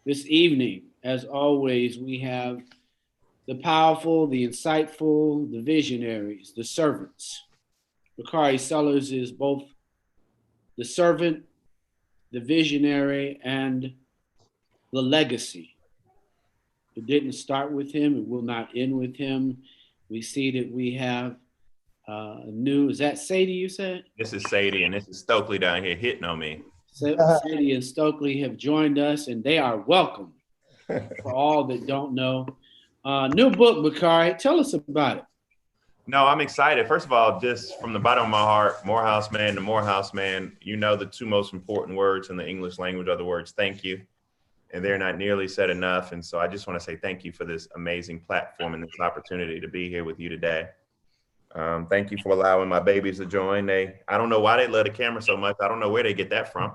This evening, as always, we have the powerful, the insightful, the visionaries, the servants. Bakari Sellers is both the servant, the visionary, and the legacy. It didn't start with him, it will not end with him. We see that we have new, is that Sadie you said? This is Sadie, and this is Stokely down here hitting on me. Sadie and Stokely have joined us, and they are welcome for all that don't know. New book, Bakari. Tell us about it. No, I'm excited. First of all, just from the bottom of my heart, Morehouse man to Morehouse man, you know the two most important words in the English language are the words thank you, and they're not nearly said enough. And so I just want to say thank you for this amazing platform and this opportunity to be here with you today. Thank you for allowing my babies to join. I don't know why they love the camera so much. I don't know where they get that from.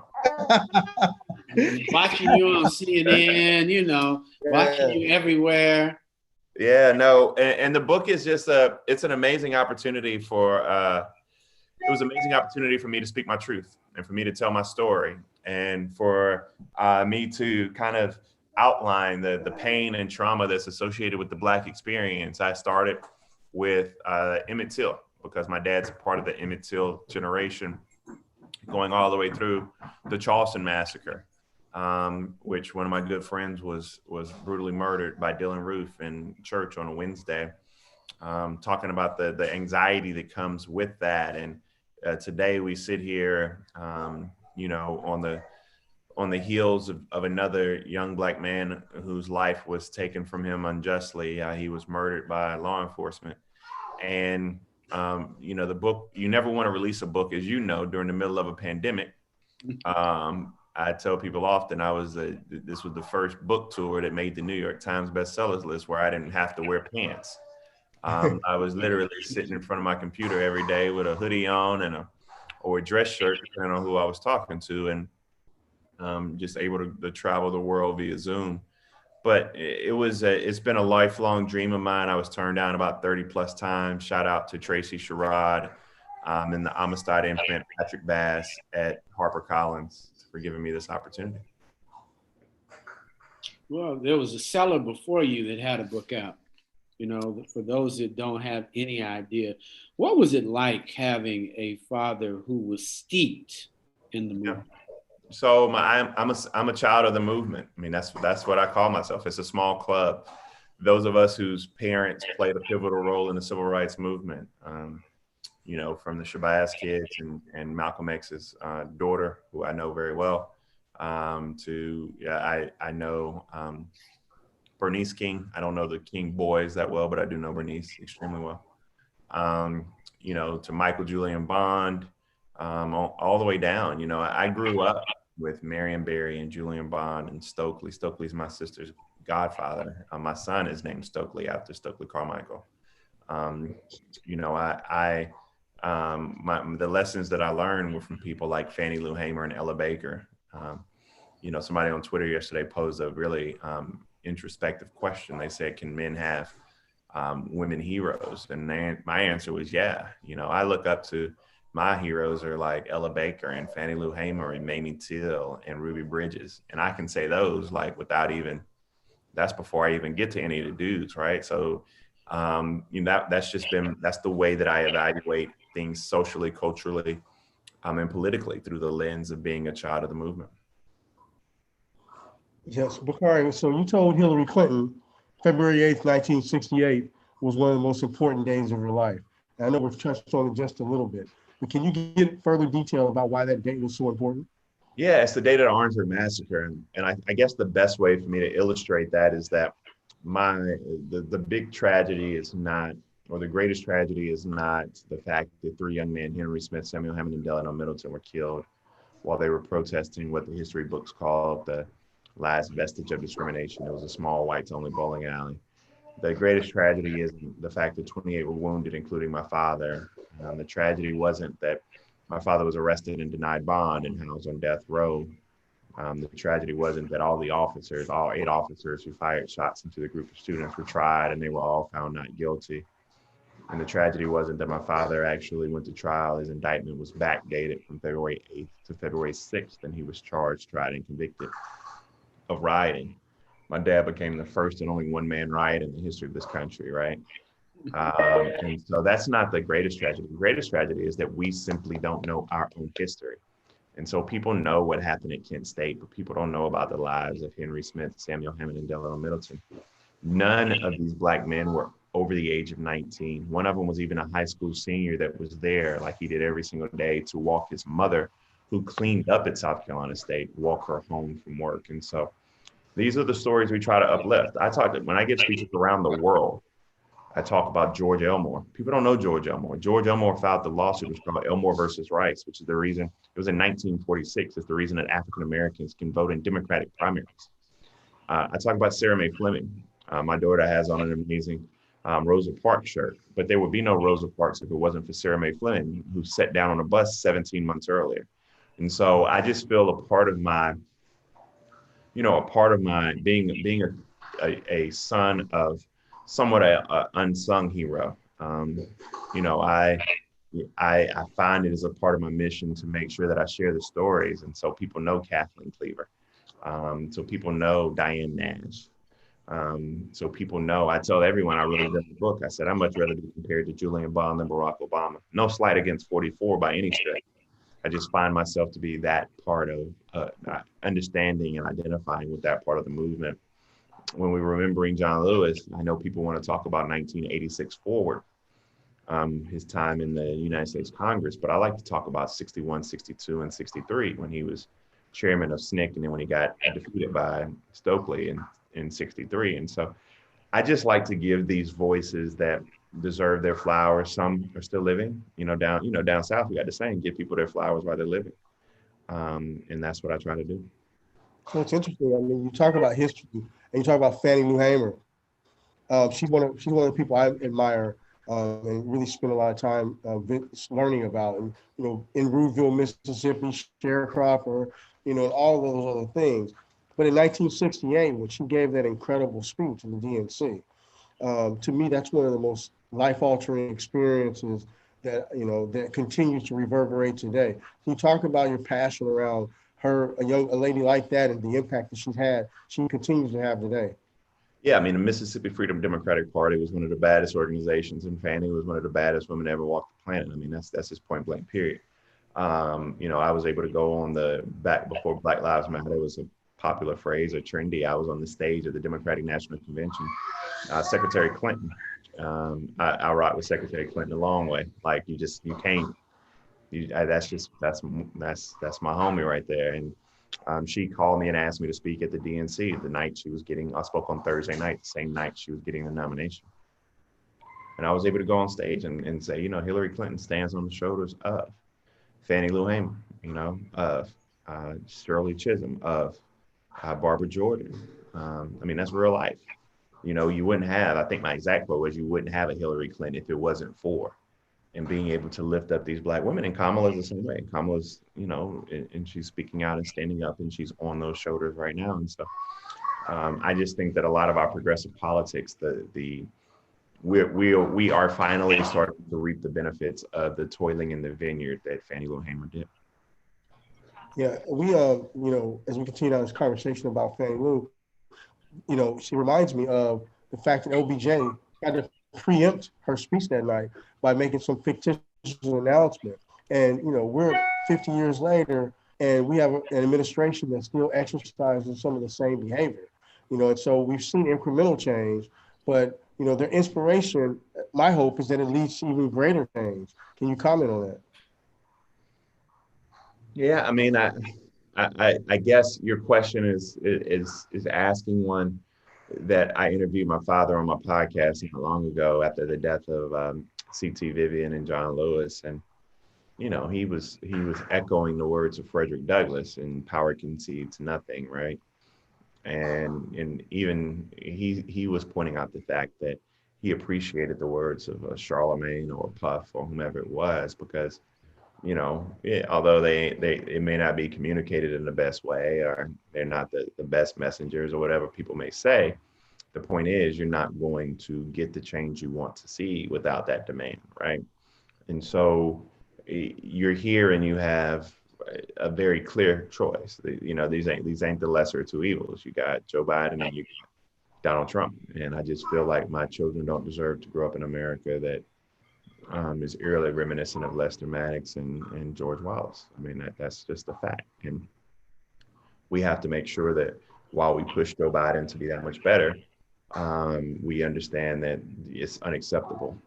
Watching you on CNN, watching you everywhere. Yeah, no, and the book is just it's an amazing opportunity for, it was an amazing opportunity for me to speak my truth and for me to tell my story and for me to kind of outline the pain and trauma that's associated with the Black experience. I started with Emmett Till because my dad's part of the Emmett Till generation, going all the way through the Charleston massacre. Which one of my good friends was brutally murdered by Dylan Roof in church on a Wednesday, talking about the anxiety that comes with that. And today we sit here, on the heels of another young Black man whose life was taken from him unjustly. He was murdered by law enforcement. And, the book, you never want to release a book, as you know, during the middle of a pandemic. I tell people often this was the first book tour that made the New York Times bestsellers list where I didn't have to wear pants. I was literally sitting in front of my computer every day with a hoodie on or a dress shirt, depending on who I was talking to, and just able to travel the world via Zoom. But it's been a lifelong dream of mine. I was turned down about 30 plus times. Shout out to Tracy Sherrod and the Amistad infant Patrick Bass at HarperCollins for giving me this opportunity. Well, there was a seller before you that had a book out. For those that don't have any idea, what was it like having a father who was steeped in the movement? Yeah. So I'm a child of the movement. I mean, that's what I call myself. It's a small club. Those of us whose parents played a pivotal role in the civil rights movement. From the Shabazz kids and Malcolm X's daughter, who I know very well, I know Bernice King. I don't know the King boys that well, but I do know Bernice extremely well. To Michael Julian Bond, all the way down. I grew up with Marion Barry and Julian Bond and Stokely. Stokely's my sister's godfather. My son is named Stokely after Stokely Carmichael. The lessons that I learned were from people like Fannie Lou Hamer and Ella Baker. Somebody on Twitter yesterday posed a really introspective question. They said, can men have women heroes? And my answer was, yeah. I look up to my heroes are like Ella Baker and Fannie Lou Hamer and Mamie Till and Ruby Bridges. And I can say those that's before I even get to any of the dudes, right? So that's the way that I evaluate things socially, culturally, and politically through the lens of being a child of the movement. Yes, Bakari, so you told Hillary Clinton February 8th, 1968 was one of the most important days of her life. And I know we've touched on it just a little bit, but can you get further detail about why that date was so important? Yeah, it's the date of the Orangeburg Massacre. And I guess the best way for me to illustrate that is that the big tragedy is not, or the greatest tragedy is not the fact that three young men, Henry Smith, Samuel Hammond, and Delano Middleton, were killed while they were protesting what the history books call the last vestige of discrimination. It was a small whites-only bowling alley. The greatest tragedy is the fact that 28 were wounded, including my father. The tragedy wasn't that my father was arrested and denied bond and housed on death row. The tragedy wasn't that all 8 officers who fired shots into the group of students were tried and they were all found not guilty. And the tragedy wasn't that my father actually went to trial. His indictment was backdated from February 8th to February 6th, and he was charged, tried, and convicted. of rioting. My dad became the first and only one-man riot in the history of this country, right? And so that's not the greatest tragedy. The greatest tragedy is that we simply don't know our own history. And so people know what happened at Kent State, but people don't know about the lives of Henry Smith, Samuel Hammond, and Delano Middleton. None of these Black men were over the age of 19. One of them was even a high school senior that was there, like he did every single day, to walk his mother, who cleaned up at South Carolina State, walk her home from work. And so these are the stories we try to uplift. When I give speeches around the world, I talk about George Elmore. People don't know George Elmore. George Elmore filed the lawsuit, which was called Elmore versus Rice, which is the reason, it was in 1946. It's the reason that African Americans can vote in Democratic primaries. I talk about Sarah Mae Fleming. My daughter has on an amazing Rosa Parks shirt, but there would be no Rosa Parks if it wasn't for Sarah Mae Fleming, who sat down on a bus 17 months earlier. And so I just feel a part of my being a son of somewhat a unsung hero. I find it as a part of my mission to make sure that I share the stories, and so people know Kathleen Cleaver, so people know Diane Nash, so people know. I tell everyone I really read the book. I said I'd much rather be compared to Julian Bond than Barack Obama. No slight against 44 by any stretch. I just find myself to be that part of understanding and identifying with that part of the movement. When we're remembering John Lewis, I know people want to talk about 1986 forward, his time in the United States Congress, but I like to talk about 61, 62, and 63 when he was chairman of SNCC, and then when he got defeated by Stokely in 63. And so I just like to give these voices that deserve their flowers. Some are still living, down south, we got the saying, give people their flowers while they're living. And that's what I try to do. So it's interesting. I mean, you talk about history and you talk about Fannie Lou Hamer. She's one of the people I admire and really spend a lot of time learning about. And, in Rouville, Mississippi, sharecropper, and all of those other things. But in 1968, when she gave that incredible speech in the DNC, to me, that's one of the most life-altering experiences that, that continues to reverberate today. Can you talk about your passion around her, a lady like that, and the impact that she continues to have today? Yeah, I mean, the Mississippi Freedom Democratic Party was one of the baddest organizations, and Fannie was one of the baddest women to ever walk the planet. I mean, that's just point blank, period. I was able to go on back before Black Lives Matter was a popular phrase or trendy. I was on the stage at the Democratic National Convention. Secretary Clinton, I rock with Secretary Clinton a long way. Like you can't. That's my homie right there. And she called me and asked me to speak at the DNC the night she was getting. I spoke on Thursday night, the same night she was getting the nomination. And I was able to go on stage and say, Hillary Clinton stands on the shoulders of Fannie Lou Hamer, of Shirley Chisholm, of Barbara Jordan. I mean, that's real life. You wouldn't have, I think my exact quote was, you wouldn't have a Hillary Clinton if it wasn't for, and being able to lift up these Black women. And Kamala's the same way. Kamala's, and she's speaking out and standing up, and she's on those shoulders right now. And so I just think that a lot of our progressive politics, we are finally starting to reap the benefits of the toiling in the vineyard that Fannie Lou Hamer did. Yeah, we, as we continue on this conversation about Fannie Lou, she reminds me of the fact that LBJ had to preempt her speech that night by making some fictitious announcement. And, we're 50 years later, and we have an administration that still exercises some of the same behavior, and so we've seen incremental change, but, their inspiration, my hope is that it leads to even greater change. Can you comment on that? Yeah, I mean, I guess your question is asking one that I interviewed my father on my podcast not long ago after the death of C.T. Vivian and John Lewis, and he was echoing the words of Frederick Douglass, and power concedes nothing, right? And even he was pointing out the fact that he appreciated the words of Charlemagne or Puff or whomever it was, because although it may not be communicated in the best way, or they're not the best messengers or whatever people may say, the point is you're not going to get the change you want to see without that demand, right? And so you're here and you have a very clear choice. You know, these ain't the lesser of two evils. You got Joe Biden and you got Donald Trump, and I just feel like my children don't deserve to grow up in America that is eerily reminiscent of Lester Maddox and George Wallace. I mean, that's just a fact, and we have to make sure that while we push Joe Biden to be that much better, we understand that it's unacceptable.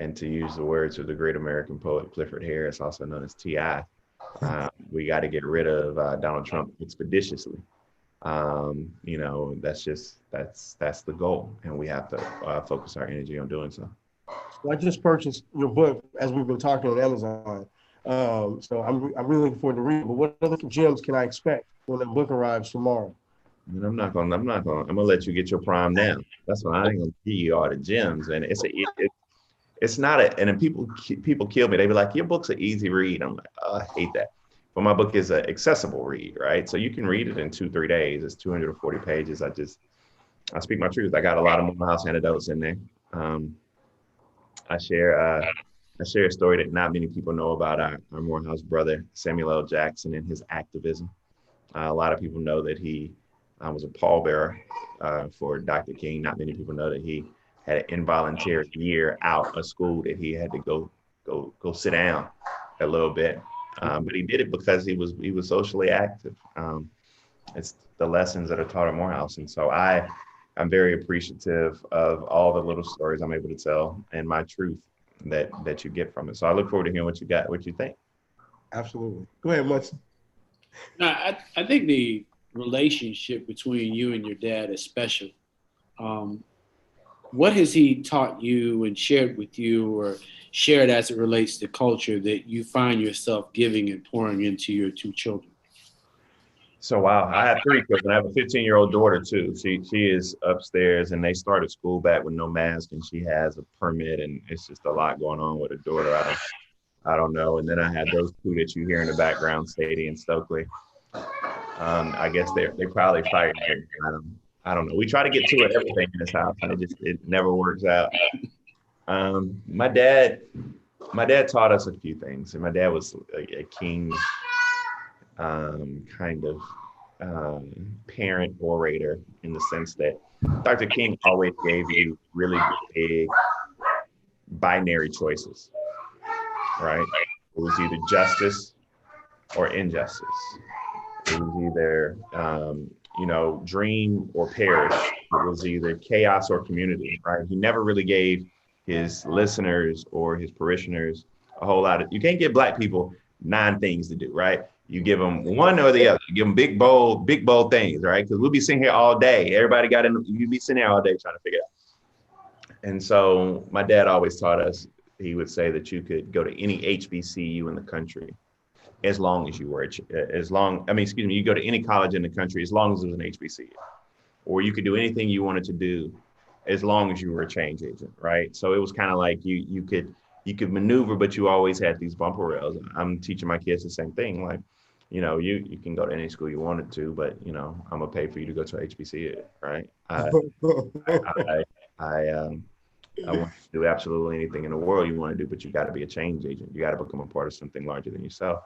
And to use the words of the great American poet Clifford Harris, also known as T.I., we got to get rid of Donald Trump expeditiously. You know, that's the goal, and we have to focus our energy on doing so. Well, I just purchased your book as we've been talking on Amazon, so I'm really looking forward to reading. But what other gems can I expect when the book arrives tomorrow? And I'm gonna let you get your prime now. That's why I ain't gonna give you all the gems, and it's not and then people kill me. They be like, your book's an easy read. I'm like, oh, I hate that. But my book is an accessible read, right? So you can read it in 2-3 days. It's 240 pages. I speak my truth. I got a lot of Morehouse anecdotes in there. I share a story that not many people know about our Morehouse brother, Samuel L. Jackson, and his activism. A lot of people know that he was a pallbearer for Dr. King. Not many people know that he had an involuntary year out of school that he had to go sit down a little bit. But he did it because he was socially active. It's the lessons that are taught at Morehouse. And so I'm very appreciative of all the little stories I'm able to tell and my truth that you get from it. So I look forward to hearing what you think. Absolutely. Go ahead, Munson. No, I think the relationship between you and your dad is special. What has he taught you and shared with you, or shared as it relates to culture, that you find yourself giving and pouring into your two children? So, wow, I have 3 children. I have a 15-year-old daughter too. She is upstairs, and they started school back with no mask, and she has a permit, and it's just a lot going on with her daughter. I don't know. And then I had those 2 that you hear in the background, Sadie and Stokely. I guess they probably fighting. I don't know. We try to get to it everything in this house, and it never works out. My dad taught us a few things, and my dad was a king kind of parent orator, in the sense that Dr. King always gave you really big binary choices, right? It was either justice or injustice. It was either dream or perish. It was either chaos or community, right? He never really gave his listeners or his parishioners a whole lot of, you can't give Black people 9 things to do, right? You give them one or the other. You give them big, bold things, right? Because we'll be sitting here all day. You'd be sitting here all day trying to figure it out. And so my dad always taught us, he would say that you could go to any HBCU in the country as long as you were, you go to any college in the country as long as it was an HBCU. Or you could do anything you wanted to do as long as you were a change agent, right? So it was kind of like you could maneuver, but you always had these bumper rails. I'm teaching my kids the same thing. Like, you can go to any school you wanted to, but I'm gonna pay for you to go to HBCU, right? I want to do absolutely anything in the world you want to do, but you got to be a change agent. You got to become a part of something larger than yourself.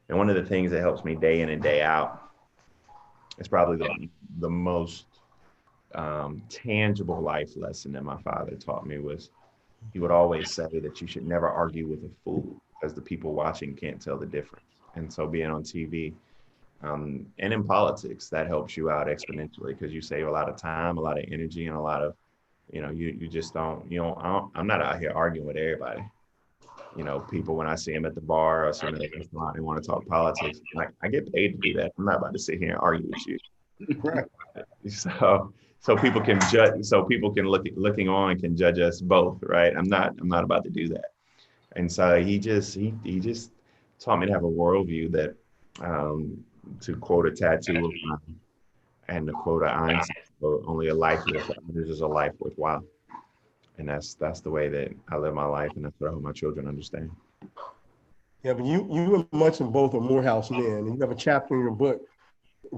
And one of the things that helps me day in and day out is probably the most tangible life lesson that my father taught me was, he would always say that you should never argue with a fool, because the people watching can't tell the difference. And so being on TV and in politics, that helps you out exponentially, because you save a lot of time, a lot of energy, and a lot of, you just don't, I'm not out here arguing with everybody. People, when I see them at the bar or see them at the restaurant, they want to talk politics. Like, I get paid to do that. I'm not about to sit here and argue with you. Right. So people can judge. So people can looking on can judge us both, right? I'm not about to do that. And so he just taught me to have a worldview that, to quote a tattoo of mine, and to quote a Einstein, only a life lived for others is a life worthwhile. And that's the way that I live my life, and that's what I hope my children understand. Yeah, but you and Munson both are Morehouse men, and you have a chapter in your book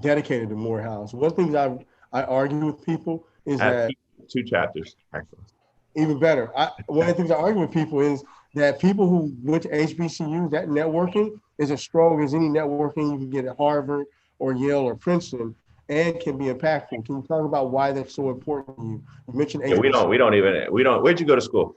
dedicated to Morehouse. One thing I argue with people is that 2 chapters, actually. Even better. One of the things I argue with people is that people who went to HBCU, that networking is as strong as any networking you can get at Harvard or Yale or Princeton, and can be impactful. Can you talk about why that's so important to you? You mentioned Yeah, HBCU. we don't. Where'd you go to school?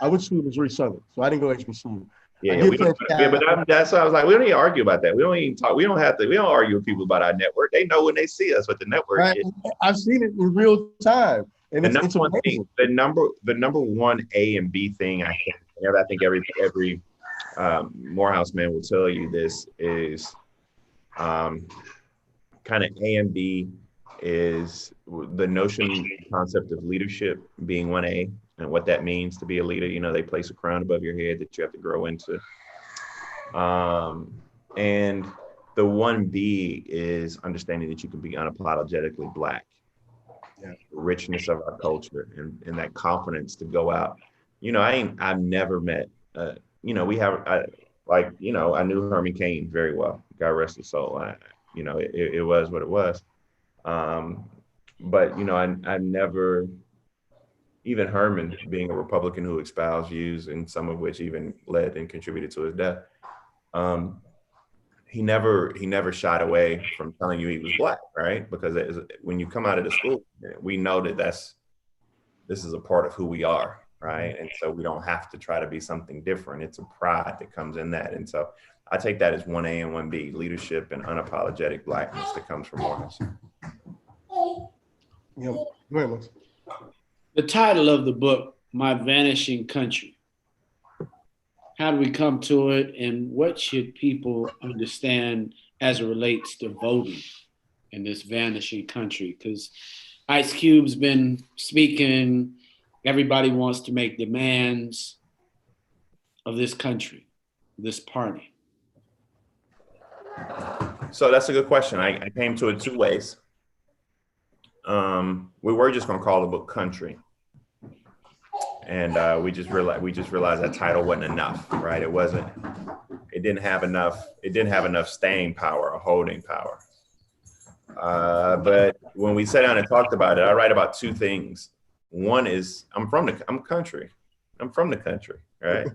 I went to school in Missouri Southern, so I didn't go to HBCU. Yeah, I yeah, did we play don't, yeah, but that's why I was like, we don't even argue about that. We don't even talk. We don't have to. We don't argue with people about our network. They know when they see us what the network right? is. I've seen it in real time, and The it's number one amazing. thing, the number one A and B thing I think every Morehouse man will tell you this is kind of A and B is the notion concept of leadership being 1A and what that means to be a leader. You know, they place a crown above your head that you have to grow into. And the 1B is understanding that you can be unapologetically Black. Yeah. The richness of our culture and that confidence to go out. You know, I've never met, you know, I knew Herman Cain very well. God rest his soul. It was what it was. But, you know, I never, even Herman being a Republican who espoused views and some of which even led and contributed to his death. He never shied away from telling you he was Black, right? Because when you come out of the school, we know that this is a part of who we are, right? And so we don't have to try to be something different. It's a pride that comes in that. And so I take that as 1A and 1B, leadership and unapologetic Blackness that comes from Morehouse. Yeah, very much. The title of the book, My Vanishing Country. How do we come to it, and what should people understand as it relates to voting in this vanishing country? Because Ice Cube's been speaking, everybody wants to make demands of this country, this party. So that's a good question. I came to it two ways. We were just going to call the book Country. And we just realized that title wasn't enough, right? It didn't have enough staying power or holding power. But when we sat down and talked about it, I write about two things. One is I'm country. I'm from the country, right?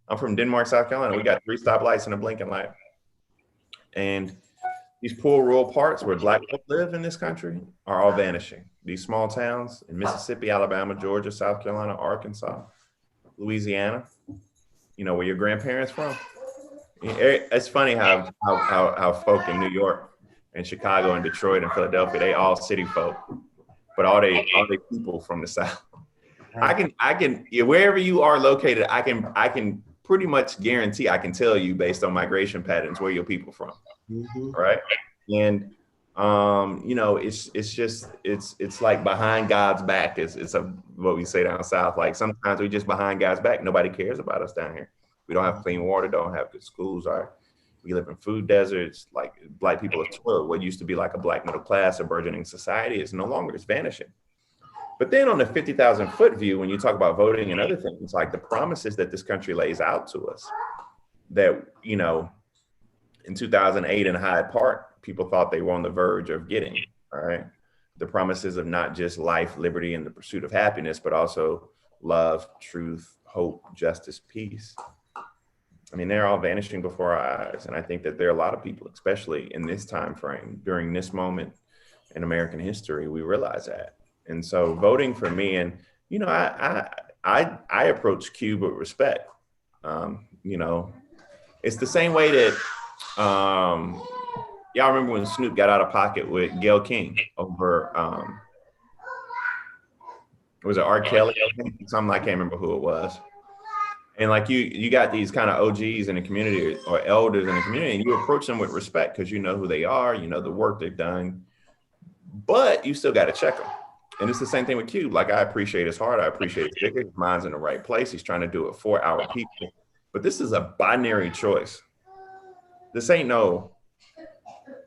I'm from Denmark, South Carolina. We got 3 stoplights and a blinking light. And these poor rural parts where Black folk live in this country are all vanishing. These small towns in Mississippi, Alabama, Georgia, South Carolina, Arkansas, Louisiana, you know, where your grandparents from. It's funny how folk in New York and Chicago and Detroit and Philadelphia, they all city folk, but all they people from the South. Right. I can wherever you are located, I can pretty much guarantee I can tell you based on migration patterns where your people from. Mm-hmm. Right. And you know, it's like behind God's back is what we say down south. Like sometimes we just behind God's back. Nobody cares about us down here. We don't have clean water, don't have good schools. We live in food deserts. Like Black people are toiled. What used to be like a Black middle class, a burgeoning society is no longer, it's vanishing. But then on the 50,000 foot view, when you talk about voting and other things, like the promises that this country lays out to us, that, you know, in 2008 in Hyde Park, people thought they were on the verge of getting, all right? The promises of not just life, liberty, and the pursuit of happiness, but also love, truth, hope, justice, peace. I mean, they're all vanishing before our eyes. And I think that there are a lot of people, especially in this time frame, during this moment in American history, we realize that. And so voting for me, and, you know, I approach Cube with respect. You know, it's the same way that, y'all remember when Snoop got out of pocket with Gayle King over, was it R. Kelly? Something, I can't remember who it was. And like you got these kind of OGs in the community or elders in the community, and you approach them with respect because you know who they are, you know the work they've done, but you still got to check them. And it's the same thing with Cube. Like, I appreciate his heart, I appreciate his vigor, his mind's in the right place. He's trying to do it for our people, but this is a binary choice. This ain't no.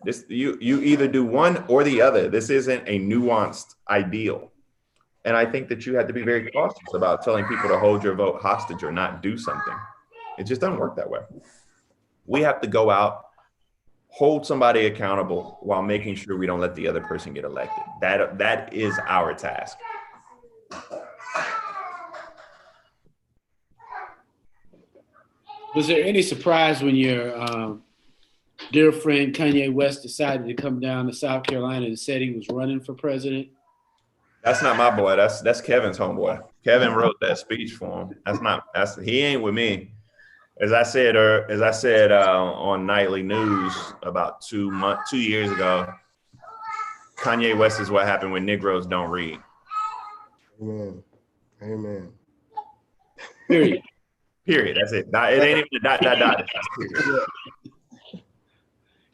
This you either do one or the other. This isn't a nuanced ideal. And I think that you have to be very cautious about telling people to hold your vote hostage or not do something. It just doesn't work that way. We have to go out, hold somebody accountable while making sure we don't let the other person get elected. That is our task. Was there any surprise when your dear friend Kanye West decided to come down to South Carolina and said he was running for president? That's not my boy. That's Kevin's homeboy. Kevin wrote that speech for him. He ain't with me. As I said on Nightly News about 2 years ago, Kanye West is what happened when Negroes don't read. Amen. Amen. Period. Period. That's it. It ain't even a dot. It's just period.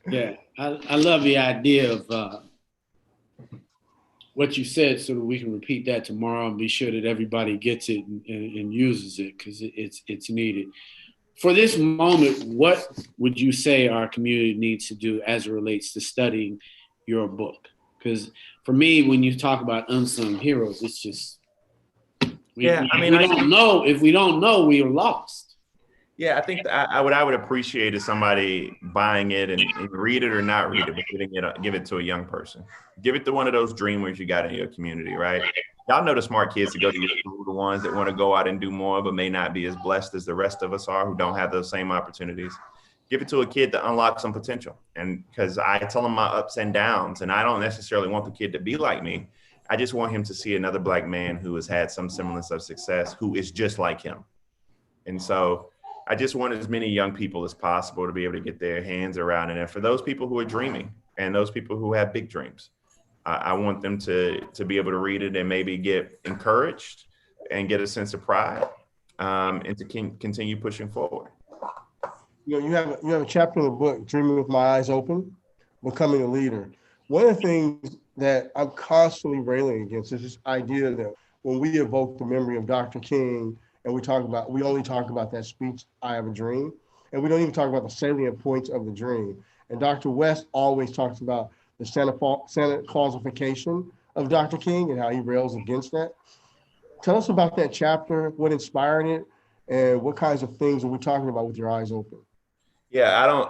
Yeah, I love the idea of what you said, so that we can repeat that tomorrow and be sure that everybody gets it and uses it, because it's needed. For this moment, what would you say our community needs to do as it relates to studying your book? Because for me, when you talk about unsung heroes, it's just we don't know. If we don't know, we are lost. Yeah, I think what I would appreciate is somebody buying it and read it or not read it, but give it to a young person. Give it to one of those dreamers you got in your community, right? Y'all know the smart kids that go to your school, the ones that want to go out and do more, but may not be as blessed as the rest of us are who don't have those same opportunities. Give it to a kid to unlock some potential. And because I tell him my ups and downs, and I don't necessarily want the kid to be like me. I just want him to see another Black man who has had some semblance of success, who is just like him. And so I just want as many young people as possible to be able to get their hands around it. And for those people who are dreaming and those people who have big dreams, I want them to be able to read it and maybe get encouraged and get a sense of pride, and to continue pushing forward. You know, you have a chapter in the book, Dreaming with My Eyes Open, Becoming a Leader. One of the things that I'm constantly railing against is this idea that when we evoke the memory of Dr. King and we only talk about that speech, I Have a Dream, and we don't even talk about the salient points of the dream. And Dr. West always talks about the Santa Clausification of Dr. King and how he rails against that. Tell us about that chapter, what inspired it, and what kinds of things are we talking about with your eyes open? Yeah, I don't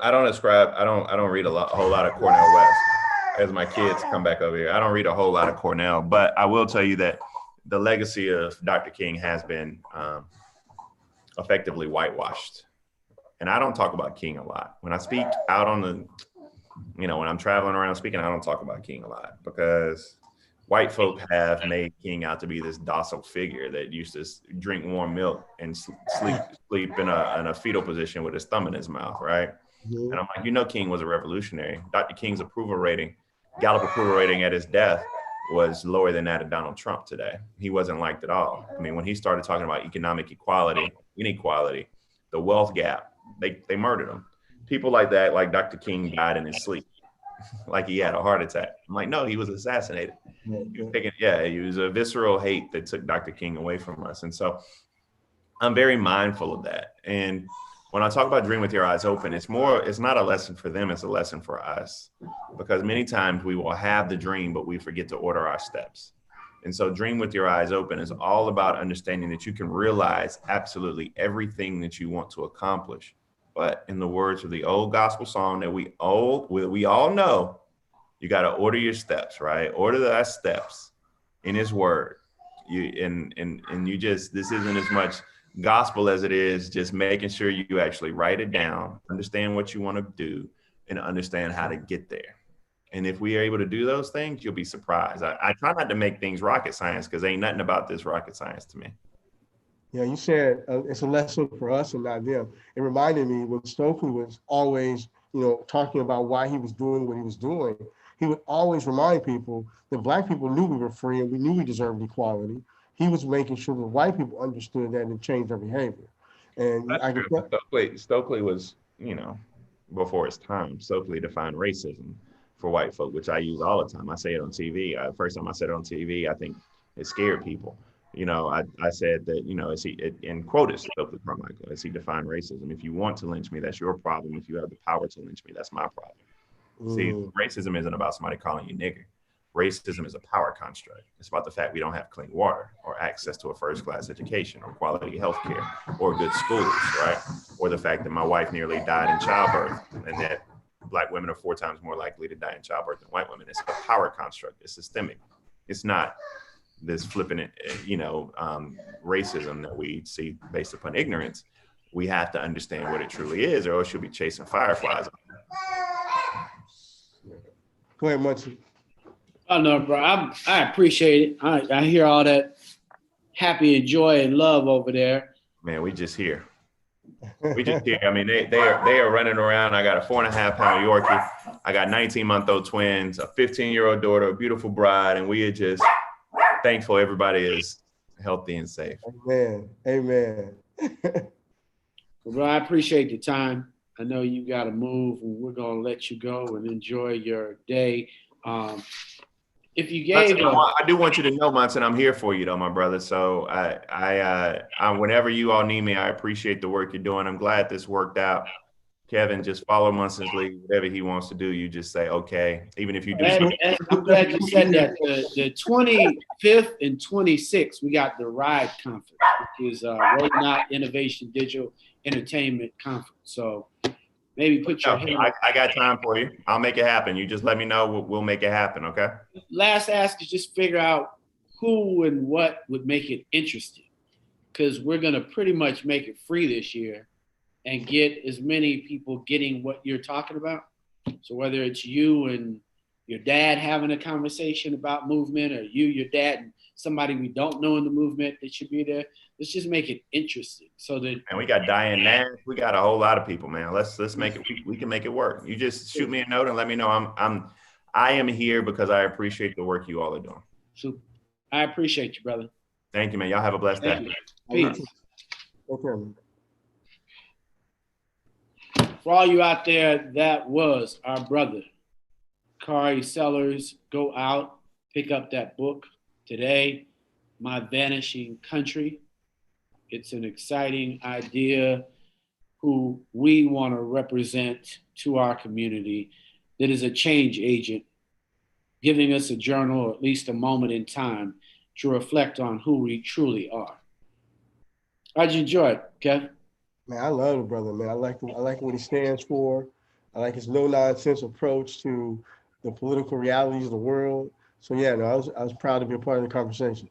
read a whole lot of Cornell West. As my kids come back over here, I don't read a whole lot of Cornell, but I will tell you that the legacy of Dr. King has been effectively whitewashed. And I don't talk about King a lot. When I speak out on when I'm traveling around speaking, I don't talk about King a lot, because white folk have made King out to be this docile figure that used to drink warm milk and sleep in a fetal position with his thumb in his mouth, right? Mm-hmm. And I'm like, King was a revolutionary. Dr. King's Gallup approval rating at his death was lower than that of Donald Trump today. He wasn't liked at all. I mean, when he started talking about economic inequality, the wealth gap, they murdered him. People like that, like Dr. King, died in his sleep, like he had a heart attack. I'm like, no, he was assassinated. It was a visceral hate that took Dr. King away from us. And so I'm very mindful of that. And when I talk about Dream with Your Eyes Open, it's not a lesson for them, it's a lesson for us. Because many times we will have the dream, but we forget to order our steps. And so Dream with Your Eyes Open is all about understanding that you can realize absolutely everything that you want to accomplish. But in the words of the old gospel song that we all know, you got to order your steps, right? Order thy steps in his word. This isn't as much gospel as it is just making sure you actually write it down, understand what you want to do, and understand how to get there. And if we are able to do those things, you'll be surprised. I try not to make things rocket science, because ain't nothing about this rocket science to me. Yeah, you said it's a lesson for us and not them. It reminded me when Stokely was always, talking about why he was doing what he was doing. He would always remind people that Black people knew we were free and we knew we deserved equality. He was making sure that white people understood that and changed their behavior. And Stokely was, before his time. Stokely defined racism for white folk, which I use all the time. I say it on TV. First time I said it on TV, I think it scared people. I said that, and quoted Stokely Carmichael as he defined racism. If you want to lynch me, that's your problem. If you have the power to lynch me, that's my problem. See, racism isn't about somebody calling you nigger. Racism is a power construct. It's about the fact we don't have clean water or access to a first-class education or quality health care or good schools, right? Or the fact that my wife nearly died in childbirth and that Black women are 4 times more likely to die in childbirth than white women. It's a power construct. It's systemic. It's not this flippant, racism that we see based upon ignorance. we have to understand what it truly is, or else you'll be chasing fireflies. Go ahead, Muncie. Oh no, bro. I appreciate it. I hear all that happy and joy and love over there. Man, we just here. We just here. I mean, they are running around. I got a 4.5-pound Yorkie. I got 19-month-old twins, a 15-year-old daughter, a beautiful bride, and we are just thankful everybody is healthy and safe. Amen. Amen. Bro, I appreciate the time. I know you got to move, and we're gonna let you go and enjoy your day. If you gave, I do want you to know, Munson, I'm here for you, though, my brother. So I whenever you all need me, I appreciate the work you're doing. I'm glad this worked out. Kevin, just follow Munson's lead. Whatever he wants to do, you just say okay. Even if you do. I'm glad you said that. The 25th and 26th, we got the RIDE conference, which is Rolling Out Innovation Digital Entertainment Conference. So maybe put your hand. I got time for you. I'll make it happen. You just let me know. We'll make it happen. Okay. Last ask is just figure out who and what would make it interesting, because we're gonna pretty much make it free this year and get as many people getting what you're talking about. So whether it's you and your dad having a conversation about movement, or you, your dad, and somebody we don't know in the movement that should be there, let's just make it interesting. So that. And we got Diane Nash. We got a whole lot of people, man. Let's make it. We can make it work. You just shoot me a note and let me know. I am here because I appreciate the work you all are doing. Super. I appreciate you, brother. Thank you, man. Y'all have a blessed day. Peace. Okay. For all you out there, that was our brother, Bakari Sellers. Go out, pick up that book today, My Vanishing Country. It's an exciting idea who we want to represent to our community that is a change agent, giving us a journal, or at least a moment in time to reflect on who we truly are. How'd you enjoy it, Kev? Man, I love the brother, man. I like what he stands for. I like his no-nonsense approach to the political realities of the world. So yeah, no, I was proud to be a part of the conversation.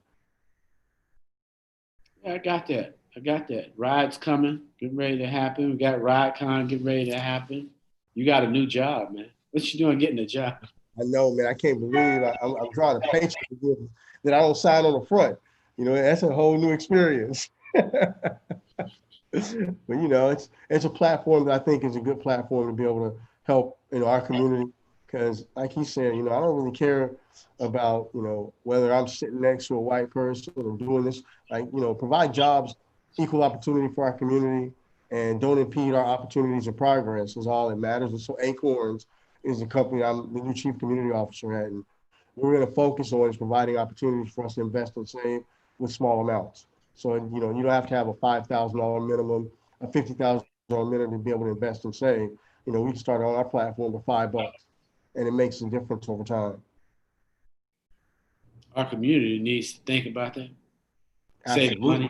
Yeah, I got that. Ride's coming, getting ready to happen. We got RideCon getting ready to happen. You got a new job, man. What you doing getting a job? I know, man. I can't believe I'm drawing a paycheck that I don't sign on the front. You know, that's a whole new experience. But you know, it's a platform that I think is a good platform to be able to help, you know, our community. Because like he said, you know, I don't really care about, you know, whether I'm sitting next to a white person or doing this. Like, you know, provide jobs, equal opportunity for our community, and don't impede our opportunities and progress is all that matters. And so Acorns is the company I'm the new chief community officer at, and we're going to focus on is providing opportunities for us to invest and save with small amounts. So, you know, you don't have to have a $5,000 minimum, a $50,000 minimum to be able to invest and save. You know, we can start on our platform for $5, and it makes a difference over time. Our community needs to think about that. Save money.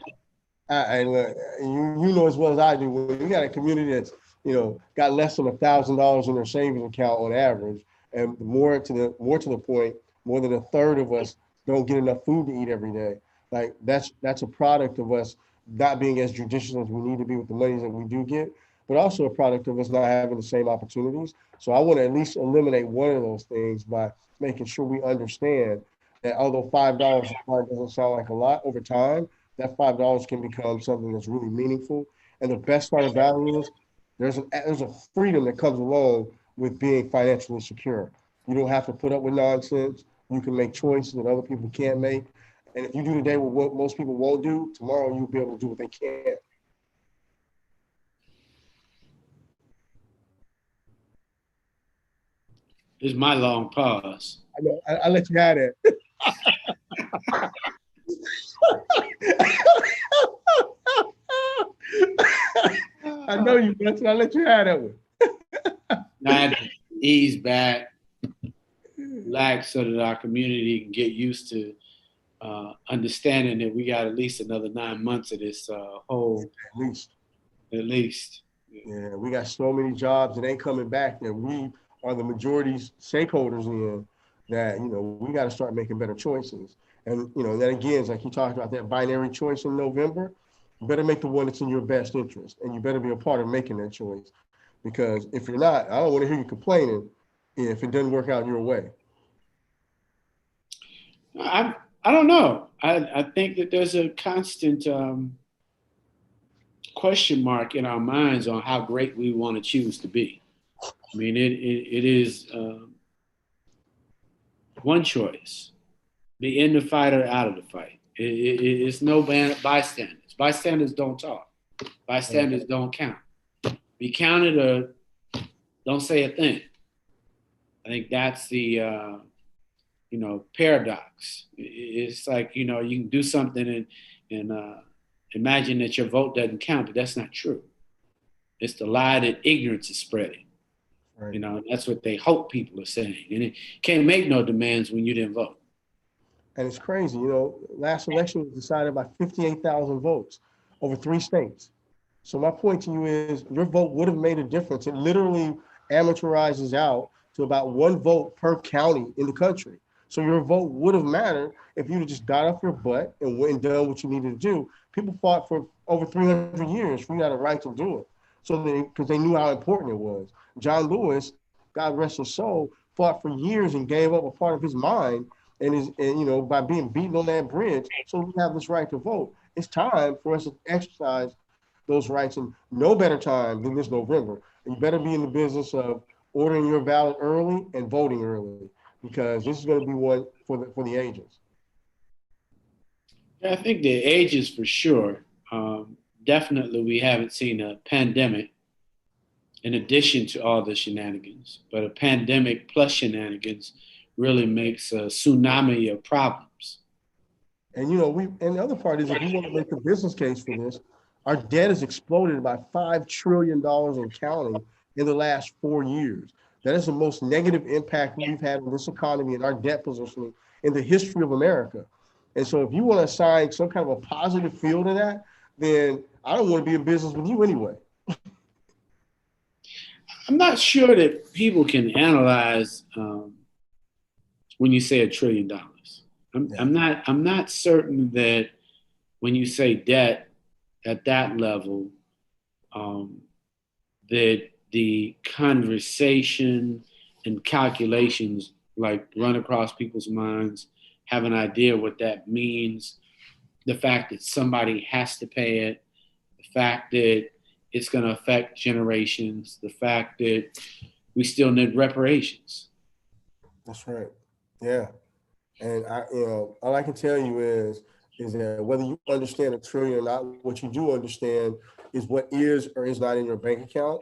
Look, you know as well as I do, when you got a community that's, you know, got less than $1,000 in their savings account on average, and more to the point, more than a third of us don't get enough food to eat every day. Like that's a product of us not being as judicious as we need to be with the money that we do get, but also a product of us not having the same opportunities. So I want to at least eliminate one of those things by making sure we understand that although $5 doesn't sound like a lot, over time, that $5 can become something that's really meaningful. And the best part about it is there's a freedom that comes along with being financially secure. You don't have to put up with nonsense. You can make choices that other people can't make. And if you do today what most people won't do, tomorrow you'll be able to do what they can't. This is my long pause. I know. I let you have it. I know you, but I let you have that one. I had to ease back, relax, so that our community can get used to understanding that we got at least another 9 months of this whole. At least. Yeah, we got so many jobs that ain't coming back that we are the majority stakeholders in, that, you know, we got to start making better choices. And, you know, that again is like you talked about that binary choice in November. you better make the one that's in your best interest, and you better be a part of making that choice. Because if you're not, I don't want to hear you complaining if it doesn't work out your way. I don't know. I think that there's a constant question mark in our minds on how great we want to choose to be. I mean, it is one choice: be in the fight or out of the fight. It's no bystanders. Bystanders don't talk. Bystanders don't count. Be counted or don't say a thing. I think that's the paradox. It's like, you can do something and imagine that your vote doesn't count, but that's not true. It's the lie that ignorance is spreading. Right. That's what they hope people are saying. And it can't make no demands when you didn't vote. And it's crazy, last election was decided by 58,000 votes over 3 states. So my point to you is your vote would have made a difference. It literally amateurizes out to about 1 vote per county in the country. So your vote would have mattered if you just got off your butt and went and done what you needed to do. People fought for over 300 years for you had a right to do it. So because they knew how important it was. John Lewis, God rest his soul, fought for years and gave up a part of his mind and by being beaten on that bridge. So we have this right to vote. It's time for us to exercise those rights, and no better time than this November. And you better be in the business of ordering your ballot early and voting early, because this is going to be one for the ages. I think the ages for sure. Definitely, we haven't seen a pandemic in addition to all the shenanigans, but a pandemic plus shenanigans really makes a tsunami of problems. And and the other part is, if you want to make a business case for this, our debt has exploded by $5 trillion and counting in the last 4 years. That is the most negative impact we've had on this economy and our debt positioning in the history of America. And so if you want to assign some kind of a positive feel to that, then I don't want to be in business with you anyway. I'm not sure that people can analyze when you say $1 trillion. I'm not certain that when you say debt at that level, that the conversation and calculations like run across people's minds, have an idea what that means, the fact that somebody has to pay it, the fact that it's going to affect generations, the fact that we still need reparations. That's right. Yeah. And all I can tell you is that whether you understand $1 trillion or not, what you do understand is what is or is not in your bank account,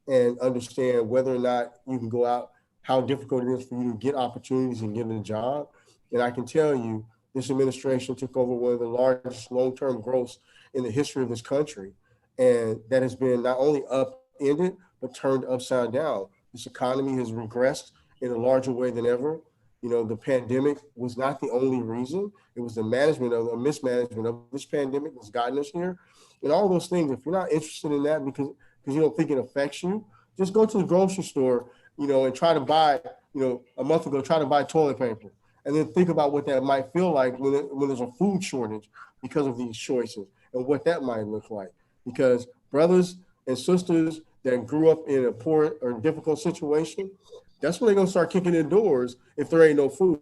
and understand whether or not you can go out, how difficult it is for you to get opportunities and get a job. And I can tell you, this administration took over one of the largest long-term growths in the history of this country. And that has been not only upended, but turned upside down. This economy has regressed in a larger way than ever. The pandemic was not the only reason. It was the mismanagement of this pandemic that's gotten us here. And all those things, if you're not interested in that because you don't think it affects you, just go to the grocery store, and try to buy, a month ago, try to buy toilet paper. And then think about what that might feel like when there's a food shortage because of these choices, and what that might look like. Because brothers and sisters that grew up in a poor or difficult situation, that's when they're going to start kicking in doors if there ain't no food.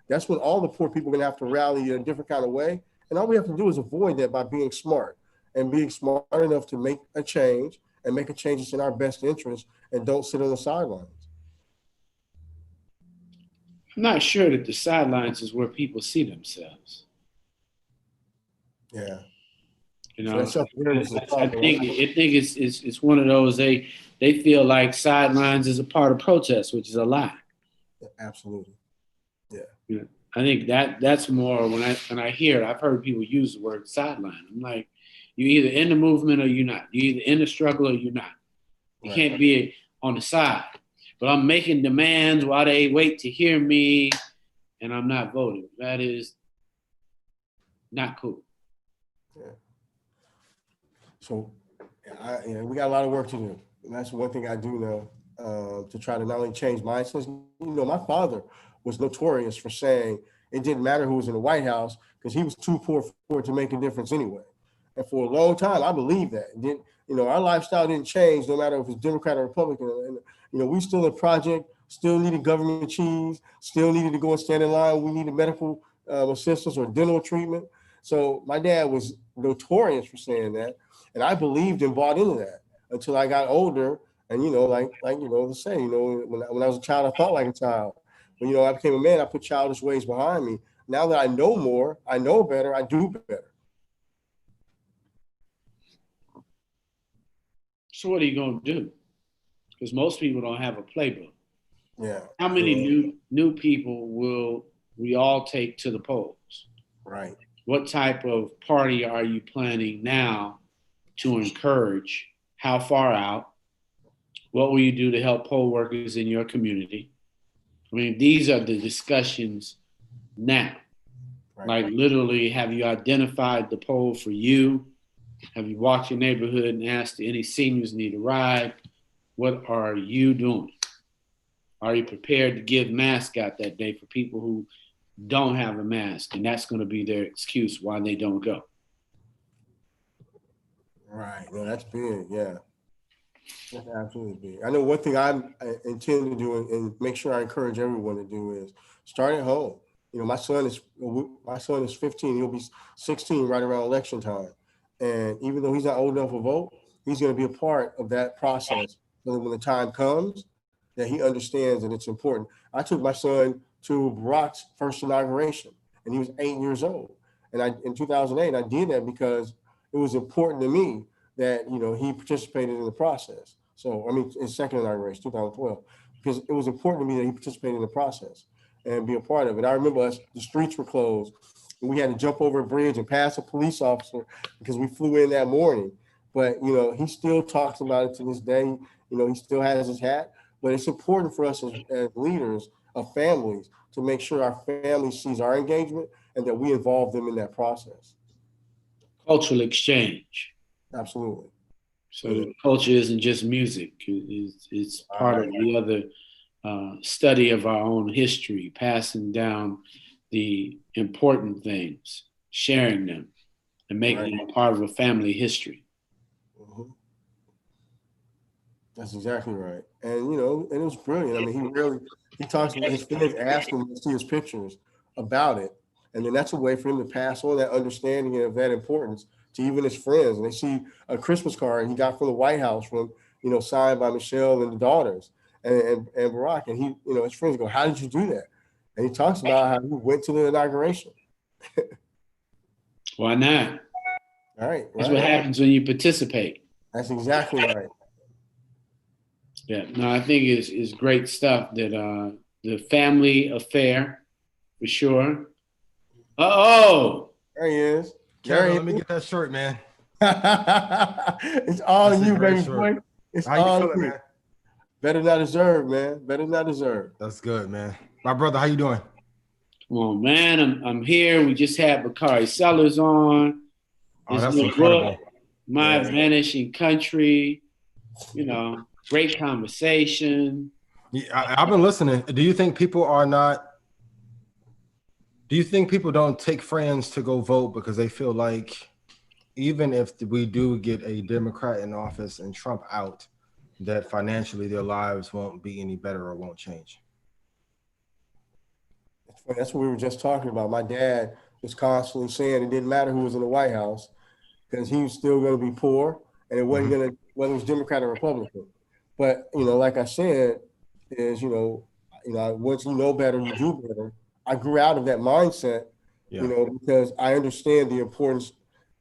That's when all the poor people are going to have to rally in a different kind of way. And all we have to do is avoid that by being smart, and being smart enough to make a change, and make a change that's in our best interest, and don't sit on the sidelines. I'm not sure that the sidelines is where people see themselves. Yeah. So I think it's one of those, they feel like sidelines is a part of protest, which is a lie. Yeah, absolutely. Yeah. I think that's more when I hear it. I've heard people use the word sideline. I'm like, you're either in the movement or you're not. You're either in the struggle or you're not. You can't be on the side. But I'm making demands while they wait to hear me, and I'm not voting. That is not cool. Yeah. So we got a lot of work to do. And that's one thing I do know, to try to not only change mindsets. My father was notorious for saying it didn't matter who was in the White House because he was too poor for it to make a difference anyway. And for a long time, I believed that. And then, our lifestyle didn't change no matter if it's Democrat or Republican. And, we still a project, still needed government cheese, still needed to go and stand in line. We needed medical assistance or dental treatment. So my dad was notorious for saying that. And I believed and bought into that until I got older. And, like they say, when I was a child, I thought like a child. When, I became a man, I put childish ways behind me. Now that I know more, I know better, I do better. So what are you going to do? Because most people don't have a playbook. Yeah. How many new people will we all take to the polls? Right. What type of party are you planning now to encourage? How far out? What will you do to help poll workers in your community? I mean, these are the discussions now. Right. Like literally, have you identified the poll for you? Have you walked your neighborhood and asked if any seniors need a ride? What are you doing? Are you prepared to give mask out that day for people who don't have a mask? And that's going to be their excuse why they don't go. Right. Well, that's big. Yeah. That's absolutely big. I know one thing I intend to do and make sure I encourage everyone to do is start at home. My son is 15. He'll be 16 right around election time. And even though he's not old enough to vote, he's going to be a part of that process so that when the time comes, that he understands that it's important. I took my son to Barack's first inauguration, and he was 8 years old. And in 2008, I did that because it was important to me that, he participated in the process. So, his second inauguration, 2012, because it was important to me that he participated in the process and be a part of it. I remember the streets were closed, and we had to jump over a bridge and pass a police officer because we flew in that morning. But, he still talks about it to this day. He still has his hat. But it's important for us as leaders of families to make sure our family sees our engagement and that we involve them in that process. Cultural exchange. Absolutely. So the culture isn't just music. It's part of the other study of our own history, passing down the important things, sharing them, and making them a part of a family history. Mm-hmm. That's exactly right. And, and it was brilliant. He talks about his friends asking him to see his pictures about it. And then that's a way for him to pass on that understanding of that importance to even his friends. And they see a Christmas card he got from the White House from, signed by Michelle and the daughters and Barack. And he, his friends go, how did you do that? And he talks about how he went to the inauguration. Why not? All right. That's what happens when you participate. That's exactly right. Yeah, no, I think it's great stuff that the family affair, for sure. There he is. Kevin, let me get that shirt, man. It's all you, baby boy. It's all you. Man? Better not deserve, man. Better not deserve. That's good, man. My brother, how you doing? Come on, man. I'm here. We just had Bakari Sellers on. Oh, that's incredible. Book, My Vanishing Country. Great conversation. Yeah, I've been listening. Do you think people don't take friends to go vote because they feel like even if we do get a Democrat in office and Trump out, that financially their lives won't be any better or won't change? That's what we were just talking about. My dad was constantly saying it didn't matter who was in the White House because he was still going to be poor, and it wasn't going to, whether it was Democrat or Republican. But, like I said, is, once you know better, you do better. I grew out of that mindset, because I understand the importance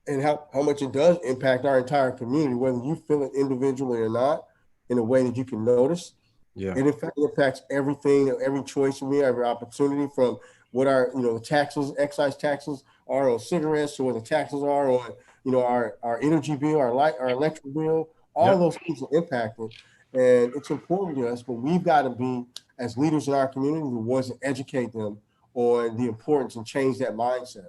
and how much it does impact our entire community, whether you feel it individually or not, in a way that you can notice. Yeah. It in fact impacts everything, every choice we have, every opportunity, from what our, taxes, excise taxes are on cigarettes to what the taxes are on, our energy bill, our electric bill, all of those things are impacted. And it's important to us, but we've got to be, as leaders in our community, the ones to educate them on the importance and change that mindset.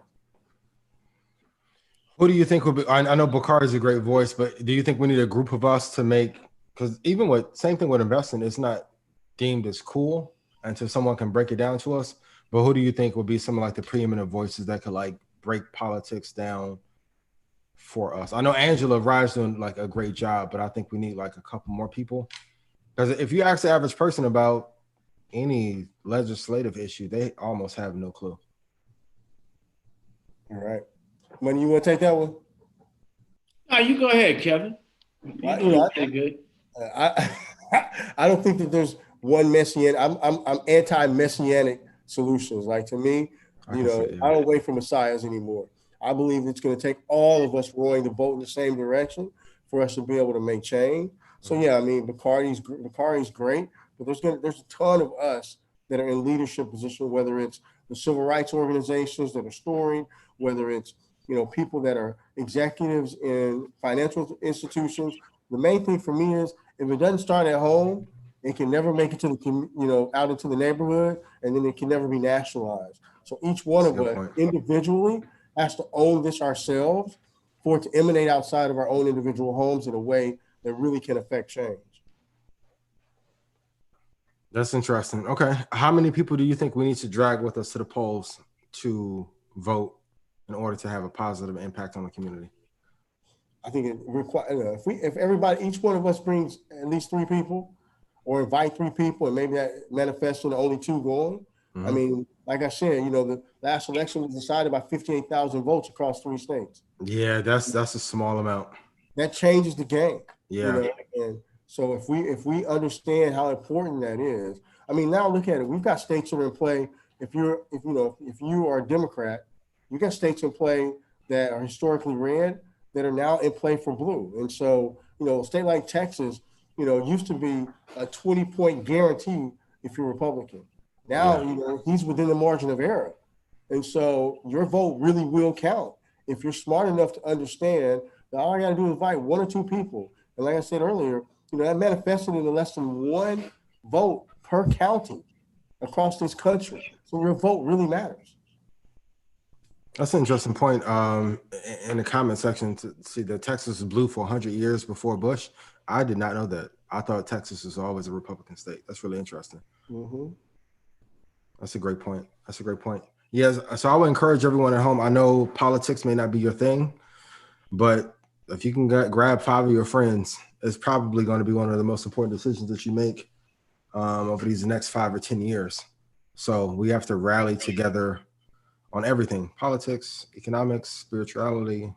Who do you think will be? I know Bakari is a great voice, but do you think we need a group of us to make? Because even same thing with investing, it's not deemed as cool until someone can break it down to us. But who do you think will be some of like the preeminent voices that could like break politics down for us. I know Angela Rye's doing like a great job, but I think we need like a couple more people. Because if you ask the average person about any legislative issue, they almost have no clue. All right. Money, you want to take that one? No, you go ahead, Kevin. Good. I don't think that there's one messianic. I'm anti-messianic solutions. Like to me, I don't wait for messiahs anymore. I believe it's going to take all of us rowing the boat in the same direction for us to be able to make change. So yeah, I mean, Bakari's great, but there's a ton of us that are in leadership position, whether it's the civil rights organizations that are storing, whether it's people that are executives in financial institutions. The main thing for me is if it doesn't start at home, it can never make it to the out into the neighborhood, and then it can never be nationalized. So each one of us individually has to own this ourselves for it to emanate outside of our own individual homes in a way that really can affect change. That's interesting. Okay. How many people do you think we need to drag with us to the polls to vote in order to have a positive impact on the community? I think it requires, if everybody, each one of us brings at least 3 people or invite 3 people, and maybe that manifests in only 2 going. Mm-hmm. I mean, like I said, the last election was decided by 58,000 votes across 3 states. Yeah, that's a small amount. That changes the game. Yeah. And so if we understand how important that is, I mean, now look at it. We've got states that are in play. If you are a Democrat, you got states in play that are historically red that are now in play for blue. And so, a state like Texas, used to be a 20-point guarantee if you're Republican. Now, he's within the margin of error. And so your vote really will count if you're smart enough to understand that all I got to do is invite 1 or 2 people. And like I said earlier, that manifested into less than 1 vote per county across this country. So your vote really matters. That's an interesting point. In the comment section, to see that Texas was blue for 100 years before Bush. I did not know that. I thought Texas was always a Republican state. That's really interesting. Mm-hmm. That's a great point. Yes. So I would encourage everyone at home. I know politics may not be your thing, but if you can grab 5 of your friends, it's probably going to be one of the most important decisions that you make over these next 5 or 10 years. So we have to rally together on everything: politics, economics, spirituality,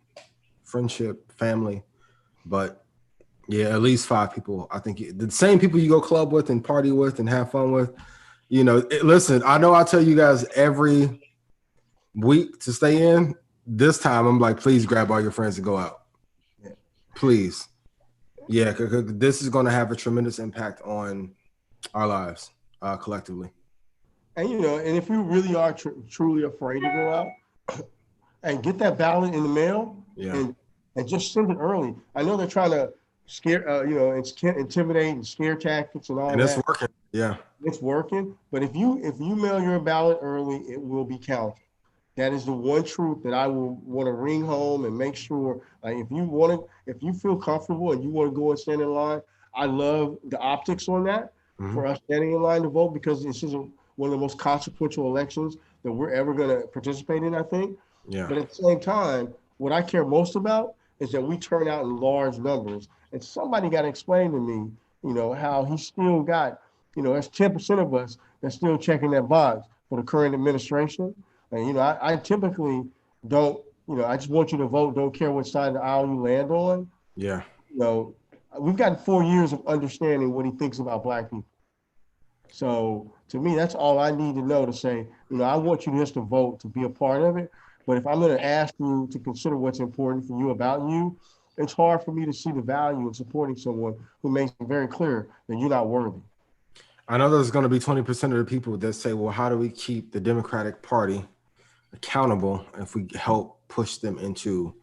friendship, family. But yeah, at least 5 people. I think the same people you go club with and party with and have fun with. Listen, I know I tell you guys every week to stay in. This time I'm like, please grab all your friends and go out. Yeah. Please. Yeah, because this is going to have a tremendous impact on our lives collectively. And, and if we really are truly afraid to go out and get that ballot in the mail and just send it early. I know they're trying to scare, intimidate and scare tactics and all that. And it's working. Yeah. It's working. But if you mail your ballot early, it will be counted. That is the one truth that I will want to ring home and make sure, like, if you feel comfortable and you want to go and stand in line, I love the optics on that for us standing in line to vote, because this is one of the most consequential elections that we're ever going to participate in, I think. Yeah. But at the same time, what I care most about is that we turn out in large numbers. And somebody got to explain to me, how he still got, that's 10% of us that's still checking that box for the current administration. And, I typically don't, I just want you to vote, don't care what side of the aisle you land on. Yeah. We've gotten 4 years of understanding what he thinks about Black people. So to me, that's all I need to know to say, I want you just to vote to be a part of it. But if I'm going to ask you to consider what's important for you about you, it's hard for me to see the value in supporting someone who makes it very clear that you're not worthy. I know there's going to be 20% of the people that say, well, how do we keep the Democratic Party accountable if we help push them into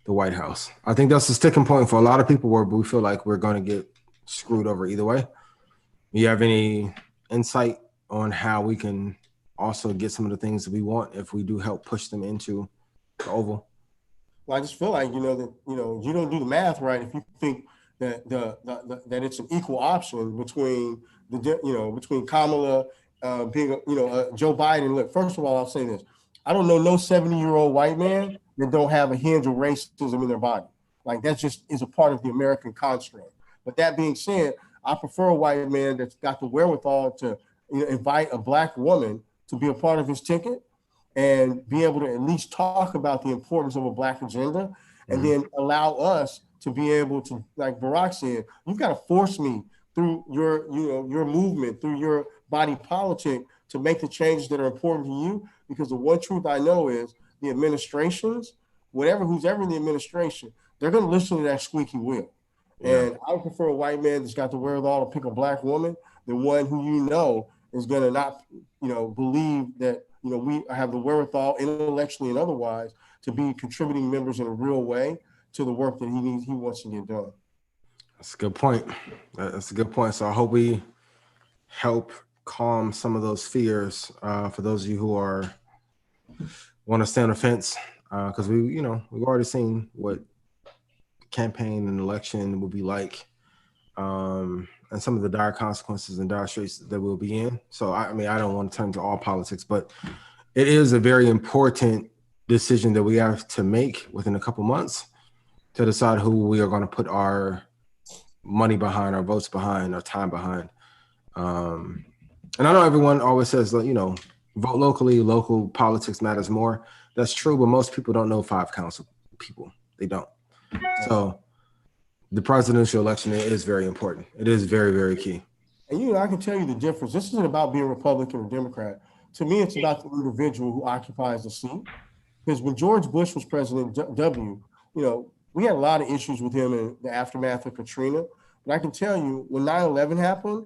the White House? I think that's the sticking point for a lot of people, where we feel like we're going to get screwed over either way. You have any insight on how we can also get some of the things that we want if we do help push them into the Oval? Well, I just feel like, that, you don't do the math right if you think that that it's an equal option between between Kamala being, Joe Biden. Look, first of all, I'll say this. I don't know no 70-year-old white man that don't have a hinge of racism in their body. Like that just is a part of the American construct. But that being said, I prefer a white man that's got the wherewithal to invite a black woman to be a part of his ticket and be able to at least talk about the importance of a black agenda, and then allow us to be able to, like Barack said, you've got to force me through your, your movement, through your body politic to make the changes that are important to you. Because the one truth I know is the administrations, who's ever in the administration, they're going to listen to that squeaky wheel. Yeah. And I would prefer a white man that's got the wherewithal to pick a black woman than one who is going to not, believe that, we have the wherewithal intellectually and otherwise to be contributing members in a real way to the work that he wants to get done. That's a good point. That's a good point. So I hope we help calm some of those fears for those of you who want to stay on the fence, because we've already seen what campaign and election will be like, and some of the dire consequences and dire straits that we'll be in. So I don't want to turn to all politics, but it is a very important decision that we have to make within a couple months to decide who we are going to put our money behind, our votes behind, our time behind. And I know everyone always says, vote locally, local politics matters more. That's true, but most people don't know 5 council people. They don't. So the presidential election is very important. It is very, very key. And I can tell you the difference. This isn't about being Republican or Democrat. To me, it's about the individual who occupies the seat. Because when George Bush was president, we had a lot of issues with him in the aftermath of Katrina. But I can tell you, when 9/11 happened,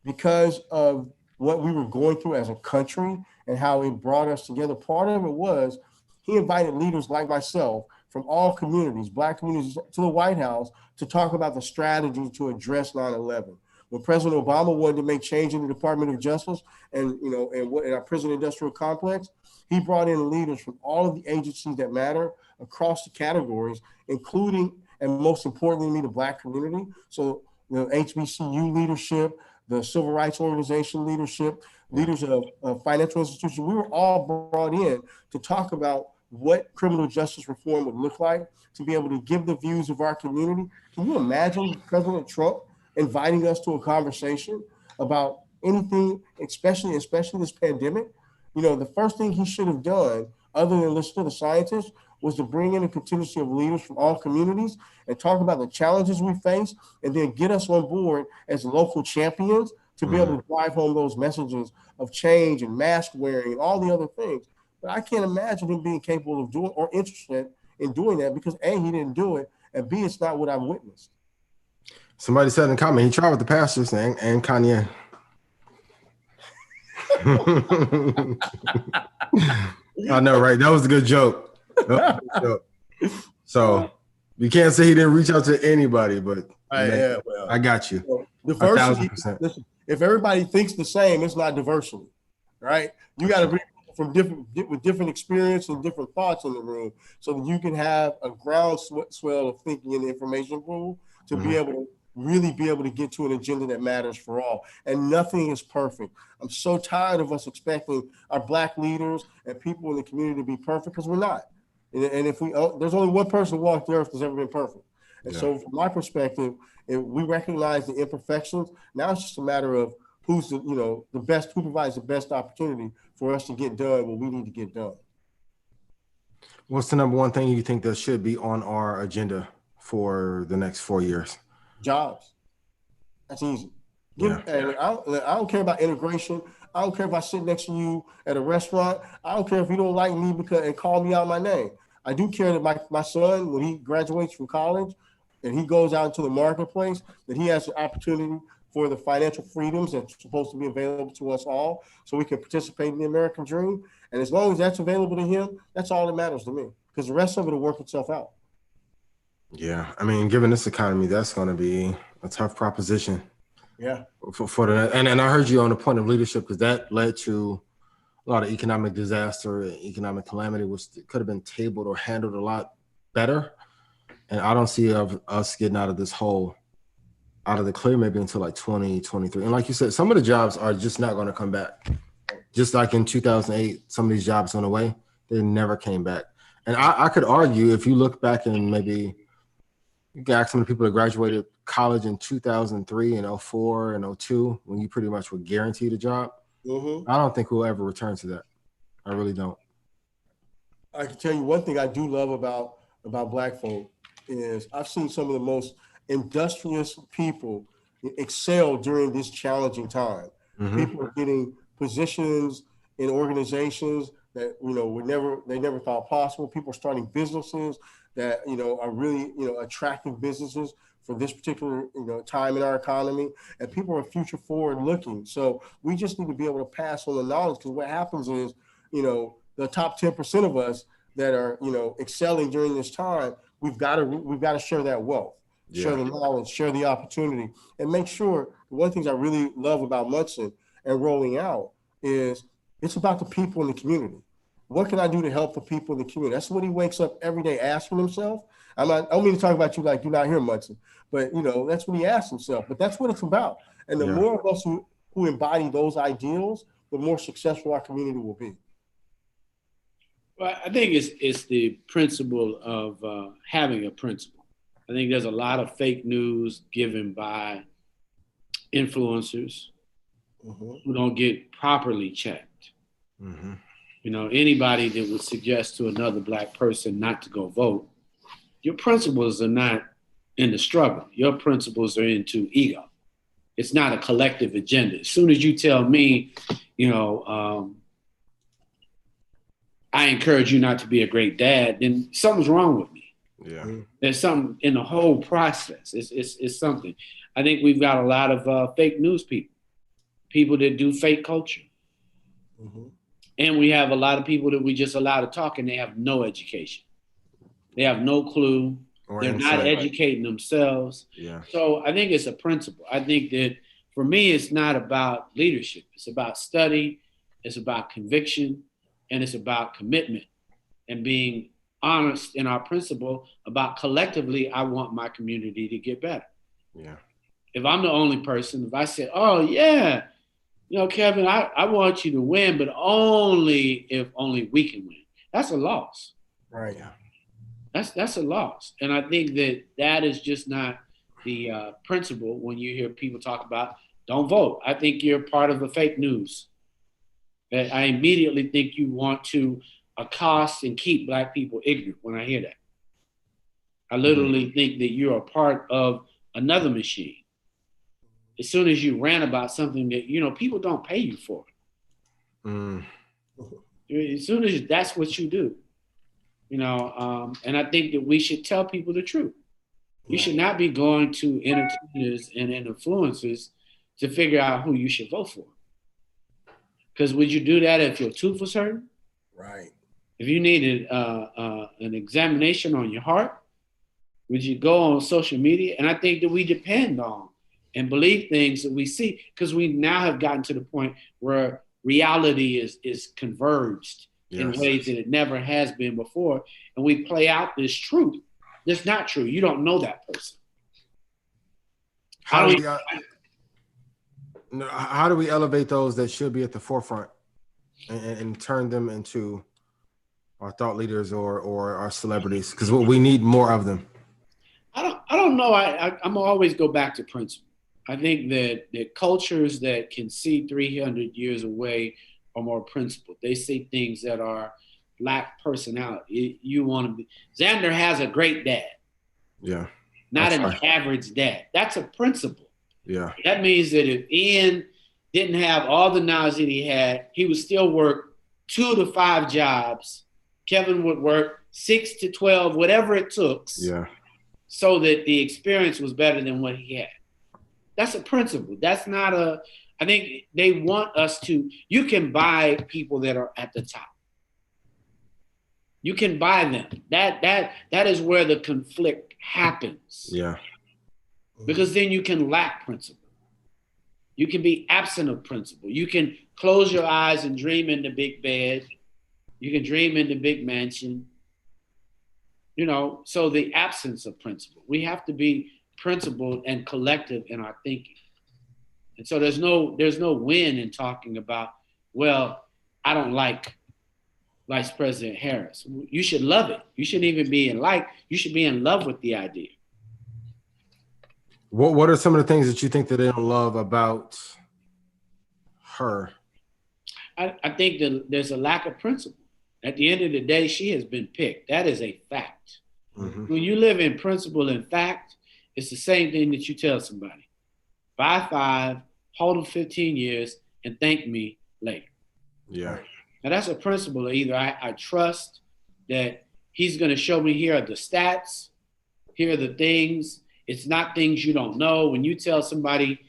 because of what we were going through as a country and how it brought us together, part of it was he invited leaders like myself from all communities, Black communities, to the White House to talk about the strategy to address 9/11. When President Obama wanted to make change in the Department of Justice and in our prison industrial complex, he brought in leaders from all of the agencies that matter across the categories, including, and most importantly, the Black community. So the HBCU leadership, the civil rights organization leadership, leaders of financial institutions, we were all brought in to talk about what criminal justice reform would look like, to be able to give the views of our community. Can you imagine President Trump inviting us to a conversation about anything, especially this pandemic? The first thing he should have done, other than listen to the scientists, was to bring in a contingency of leaders from all communities and talk about the challenges we face, and then get us on board as local champions to be able to drive home those messages of change and mask wearing and all the other things. But I can't imagine him being capable of doing or interested in doing that because A, he didn't do it, and B, it's not what I've witnessed. Somebody said in the comment, he tried with the pastors and Kanye. I know, right? That was a good joke. So you can't say he didn't reach out to anybody, but I got you. So diversity. Listen, if everybody thinks the same, it's not diversity, right? You got to bring people with different experience and different thoughts in the room, so that you can have a groundswell of thinking in the information pool to be able to really be able to get to an agenda that matters for all. And nothing is perfect. I'm so tired of us expecting our Black leaders and people in the community to be perfect, because we're not. And if there's only one person who walked the earth that's ever been perfect. And so from my perspective, if we recognize the imperfections, now it's just a matter of who's the best, who provides the best opportunity for us to get done what we need to get done. What's the number one thing you think that should be on our agenda for the next 4 years? Jobs. That's easy. I don't care about integration. I don't care if I sit next to you at a restaurant. I don't care if you don't like me and call me out my name. I do care that my son, when he graduates from college and he goes out into the marketplace, that he has the opportunity for the financial freedoms that's supposed to be available to us all, so we can participate in the American dream. And as long as that's available to him, that's all that matters to me, because the rest of it will work itself out. Yeah, given this economy, that's going to be a tough proposition. Yeah. And I heard you on the point of leadership, because that led to a lot of economic disaster and economic calamity, which could have been tabled or handled a lot better. And I don't see us getting out of this hole, out of the clear, maybe until like 2023. And like you said, some of the jobs are just not going to come back. Just like in 2008, some of these jobs went away. they never came back. And I could argue, if you look back and maybe you can ask some of the people that graduated college in 2003 and 04 and 02, when you pretty much were guaranteed a job. I don't think we'll ever return to that. I really don't. I can tell you one thing I do love about Black folk is I've seen some of the most industrious people excel during this challenging time. People are getting positions in organizations that they never thought possible. People are starting businesses that are really attractive businesses for this particular time in our economy, and people are future forward looking. So we just need to be able to pass on the knowledge, because what happens is the top 10% of us that are excelling during this time, we've got to share that wealth, share the knowledge, share the opportunity, and make sure. One of the things I really love about Munson and rolling out is it's about the people in the community. What can I do to help the people in the community? That's what he wakes up every day asking himself. I don't mean to talk about you like you're not here, Munson, but that's what he asks himself. But that's what it's about. And the more of us who embody those ideals, the more successful our community will be. Well, I think it's the principle of having a principle. I think there's a lot of fake news given by influencers who don't get properly checked. Anybody that would suggest to another Black person not to go vote, your principles are not in the struggle. Your principles are into ego. It's not a collective agenda. As soon as you tell me, I encourage you not to be a great dad, then something's wrong with me. There's something in the whole process. It's something. I think we've got a lot of fake news people that do fake culture. And we have a lot of people that we just allow to talk, and they have no education. They have no clue. They're not educating themselves. So I think it's a principle. I think that for me, it's not about leadership. It's about study. It's about conviction. And it's about commitment and being honest in our principle about collectively, I want my community to get better. If I'm the only person, if I say, oh yeah, Kevin, I want you to win, but only if only we can win. That's a loss. Right. That's a loss. And I think that is just not the principle when you hear people talk about don't vote. I think you're part of the fake news. I immediately think you want to accost and keep Black people ignorant when I hear that. I literally think that you're a part of another machine. As soon as you rant about something that, people don't pay you for it. As soon as that's what you do, and I think that we should tell people the truth. You should not be going to entertainers and influencers to figure out who you should vote for. Because would you do that if your tooth was hurting? Right. If you needed an examination on your heart, would you go on social media? And I think that we depend on and believe things that we see, because we now have gotten to the point where reality is converged in ways that it never has been before. And we play out this truth that's not true. You don't know that person. How do we elevate those that should be at the forefront and turn them into our thought leaders or our celebrities? Because we need more of them. I don't know. I'm always go back to principle. I think that cultures that can see 300 years away are more principled. They see things that are lack personality. You want to be. Xander has a great dad. Yeah. Not an average dad. That's a principle. Yeah. That means that if Ian didn't have all the knowledge that he had, he would still work 2 to 5 jobs. Kevin would work 6 to 12, whatever it took. Yeah. So that the experience was better than what he had. That's a principle. That's not I think they want us to, you can buy people that are at the top. You can buy them. That is where the conflict happens. Yeah. Because then you can lack principle. You can be absent of principle. You can close your eyes and dream in the big bed. You can dream in the big mansion. So the absence of principle. We have to be principled and collective in our thinking. And so there's no win in talking about, well, I don't like Vice President Harris. You should love it. You shouldn't even be you should be in love with the idea. What are some of the things that you think that they don't love about her? I think that there's a lack of principle. At the end of the day, she has been picked. That is a fact. Mm-hmm. When you live in principle and fact, it's the same thing that you tell somebody. Buy 5, hold them 15 years, and thank me later. Yeah. Now that's a principle. Either I trust that he's going to show me, here are the stats, here are the things. It's not things you don't know. When you tell somebody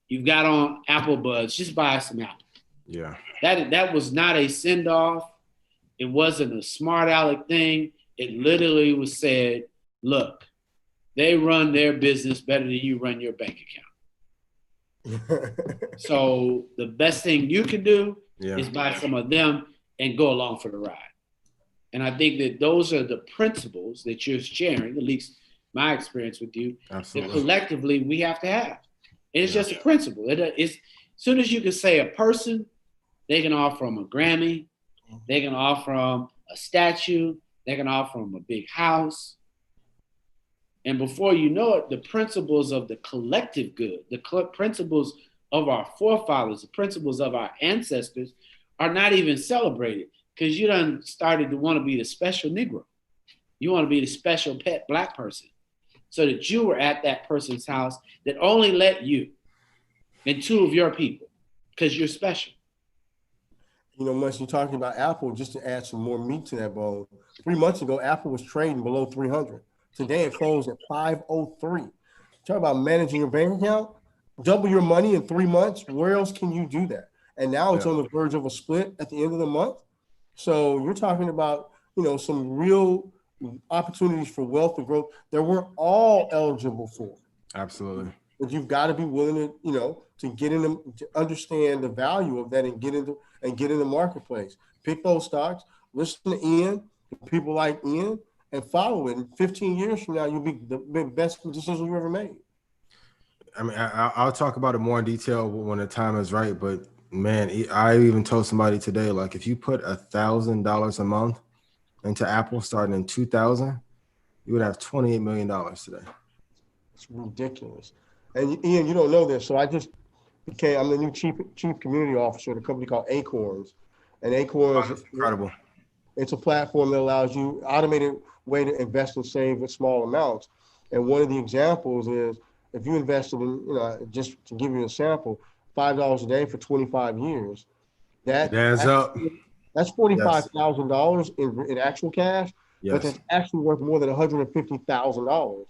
you've got on Apple Buds, just buy some Apple. Yeah. That was not a send off. It wasn't a smart aleck thing. It literally was said, look, they run their business better than you run your bank account. So the best thing you can do is buy some of them and go along for the ride. And I think that those are the principles that you're sharing, at least my experience with you, Absolutely. that collectively we have to have. And it's just a principle. It's as soon as you can say a person, they can offer them a Grammy, they can offer them a statue, they can offer them a big house. And before you know it, the principles of the collective good, the principles of our forefathers, the principles of our ancestors are not even celebrated, because you done started to want to be the special Negro. You want to be the special pet Black person, so that you were at that person's house that only let you and 2 of your people, because you're special. You know, once you're talking about Apple, just to add some more meat to that bone, 3 months ago, Apple was trading below 300. Today it closed at 503. Talk about managing your bank account, double your money in 3 months. Where else can you do that? And now it's on the verge of a split at the end of the month. So you're talking about, you know, some real opportunities for wealth and growth that we're all eligible for. Absolutely. But you've got to be willing to, you know, to get in them, to understand the value of that and get in the marketplace. Pick those stocks, listen to Ian, people like Ian, and follow it. And 15 years from now, you'll be the best decision you ever made. I mean, I'll talk about it more in detail when the time is right. But man, I even told somebody today, like, if you put $1,000 a month into Apple starting in 2000, you would have $28 million today. It's ridiculous. And Ian, you don't know this, so I'm the new chief community officer at a company called Acorns. And Acorns is incredible. It's a platform that allows you automated way to invest and save with small amounts. And one of the examples is, if you invested in, you know, just to give you a sample, $5 a day for 25 years, that adds up. That's $45,000 in actual cash, but that's actually worth more than $150,000.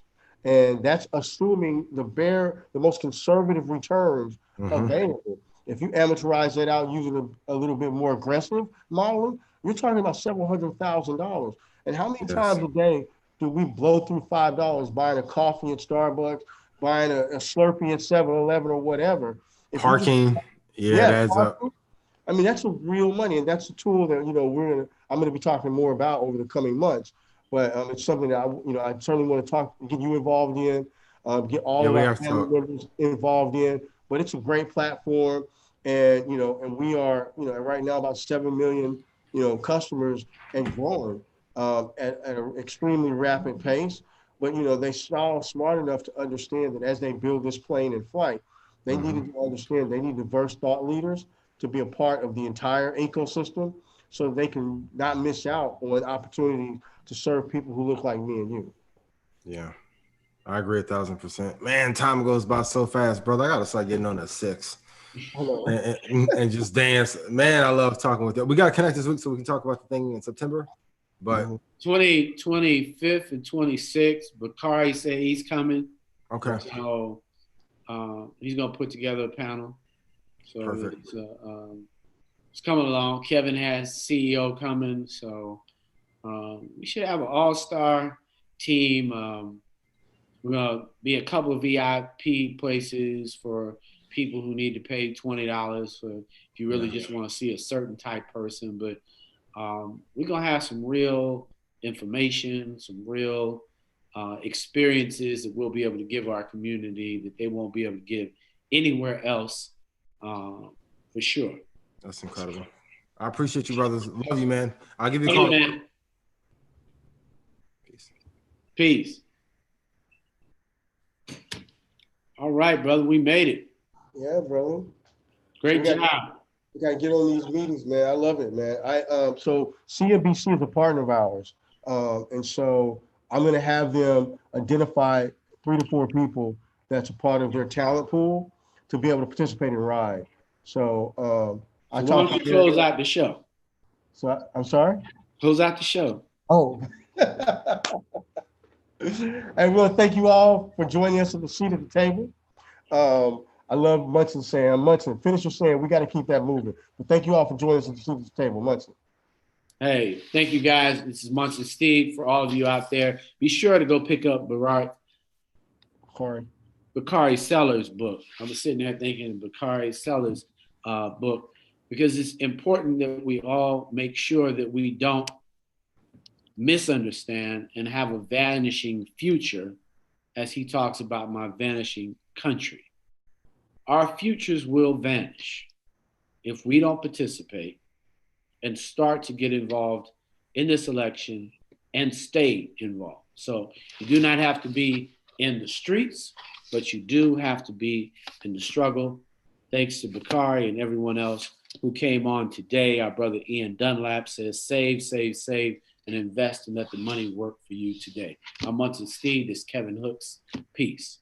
And that's assuming the most conservative returns available. If you amateurize that out using a little bit more aggressive modeling, you're talking about several $100,000. And how many times a day do we blow through $5 buying a coffee at Starbucks, buying a Slurpee at 7-Eleven or whatever? Parking, it adds up. I mean, that's some real money, and that's a tool that, you know, I'm going to be talking more about over the coming months. But it's something that I certainly want to get you involved in, get all of our family members involved in. But it's a great platform, and and we are, right now about 7 million, customers and growing at an extremely rapid pace. But they are smart enough to understand that as they build this plane in flight, they needed to understand they need diverse thought leaders to be a part of the entire ecosystem, so they can not miss out on opportunities to serve people who look like me and you. Yeah, I agree 1,000%. Man, time goes by so fast, brother. I gotta start getting on at 6 and just dance. Man, I love talking with you. We gotta connect this week so we can talk about the thing in September. But 25th and 26th, Bakari said he's coming. Okay. So he's gonna put together a panel. So perfect. It's coming along. Kevin has CEO coming, so we should have an all-star team. We're gonna be a couple of VIP places for people who need to pay $20 for if you really just want to see a certain type person. But we're gonna have some real information, some real experiences that we'll be able to give our community that they won't be able to give anywhere else, for sure. That's incredible. I appreciate you, brothers. Love you, man. I'll give you a Love call. you, man. Peace. Peace. All right, brother. We made it. Yeah, brother. Great So job. we gotta get on these meetings, man. I love it, man. So CNBC is a partner of ours, and so I'm gonna have them identify 3 to 4 people that's a part of their talent pool to be able to participate in Ride. So I So why talked don't to you close out the show? I'm sorry. Close out the show. Oh. And we want to thank you all for joining us at the seat at the table. I love Munson saying, Munson, finish your saying, we got to keep that moving. But thank you all for joining us at the seat at the table, Munson. Hey, thank you guys. This is Munson Steve. For all of you out there, be sure to go pick up Bakari Sellers' book. I was sitting there thinking Bakari Sellers' book, because it's important that we all make sure that we don't misunderstand and have a vanishing future, as he talks about my vanishing country. Our futures will vanish if we don't participate and start to get involved in this election and stay involved. So you do not have to be in the streets, but you do have to be in the struggle. Thanks to Bakari and everyone else who came on today. Our brother Ian Dunlap says, save, save, save, and invest and let the money work for you today. I'm Munson Steve. This is Kevin Hooks. Peace.